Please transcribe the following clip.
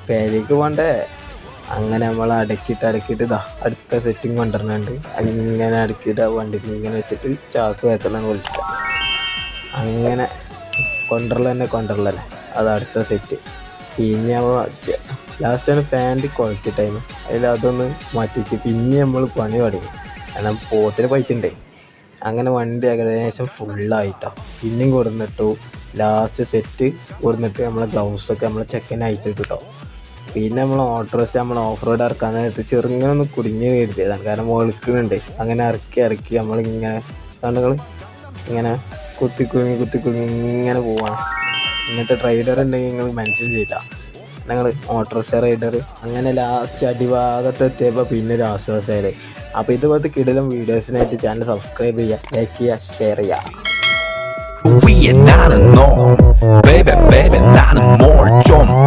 പേരേക്ക് പോണ്ടേ. അങ്ങനെ നമ്മൾ അടക്കിയിട്ട് ഇതാ അടുത്ത സെറ്റിങ് കൊണ്ടുവരണുണ്ട്. അങ്ങനെ അടുക്കിയിട്ട് ആ വണ്ടിക്ക് ഇങ്ങനെ വെച്ചിട്ട് ചാക്ക് വേക്കണം വിളിച്ച അങ്ങനെ കൊണ്ടുവരല്ലേ അത് അടുത്ത സെറ്റ്. പിന്നെ നമ്മൾ ലാസ്റ്റാണ് ഫാനിൻ്റെ ക്വാളിറ്റി ടൈം. അതൊന്ന് മാറ്റിച്ച് പിന്നെ നമ്മൾ പണി തുടങ്ങി. കാരണം പോത്തിന് പൈച്ചുണ്ടേ. അങ്ങനെ വണ്ടി ഏകദേശം ഫുള്ളായിട്ടോ. പിന്നെയും കൊടുന്നിട്ടു. ലാസ്റ്റ് സെറ്റ് കൊടുന്നിട്ട് നമ്മളെ ഗ്ലൗസൊക്കെ നമ്മളെ ചെക്കനെ അയച്ചിട്ട് കേട്ടോ. പിന്നെ നമ്മൾ ഓട്ടോറിക്ഷ നമ്മൾ ഓഫ് റോഡ് ഇറക്കാൻ നേരത്ത് ചെറുങ്ങനെ ഒന്ന് കുടുങ്ങി കരുതിയതാണ്. കാരണം വെളുക്കുന്നുണ്ട്. അങ്ങനെ ഇറക്കി നമ്മളിങ്ങനെ കണ്ടുകൾ ഇങ്ങനെ കുത്തിക്കുലുങ്ങി ഇങ്ങനെ പോവാണ്. ഇങ്ങനത്തെ റൈഡർ ഉണ്ടെങ്കിൽ നിങ്ങൾ മെൻഷൻ ചെയ്യില്ല. ഞങ്ങൾ ഓട്ടോറിക്ഷ റൈഡർ. അങ്ങനെ ലാസ്റ്റ് അടിഭാഗത്തെത്തിയപ്പോൾ പിന്നെ ഒരു ആശ്വാസമായത്. അപ്പോൾ ഇതുപോലത്തെ കിടിലം വീഡിയോസിനായിട്ട് ചാനൽ സബ്സ്ക്രൈബ് ചെയ്യുക, ലൈക്ക് ചെയ്യുക, ഷെയർ ചെയ്യുക. We are not a norm, baby, not a more jump.